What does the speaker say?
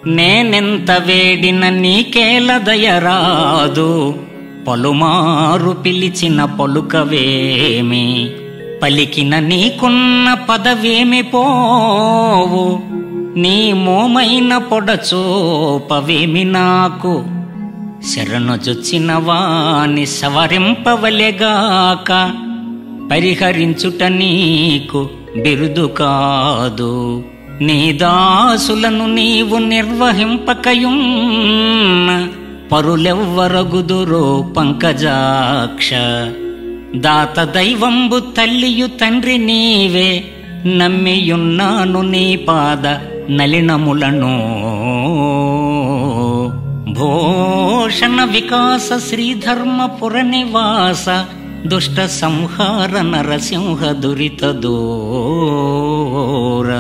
నేనెంత వేడిన నీకేల దయరాదు, పలుమారు పిలిచిన పలుకవేమి, పలికిన నీకున్న పదవేమి పోవు, నీ మోమైన పొడచోపవేమి నాకు, శరణుజొచ్చిన వాని సవరింపవలెగాక, పరిహరించుట నీకు బిరుదు కాదు, నీ దాసులను నీవు నిర్వహింపకయున్న పరులెవ్వరగుదురో పంకజాక్ష. దాత దైవంబు తల్లియు తండ్రి నీవే, నమ్మియున్నాను నీ పాద నలినములను. భూషణ వికాస శ్రీధర్మపుర నివాస, దుష్ట సంహార నరసింహ దురిత దూర.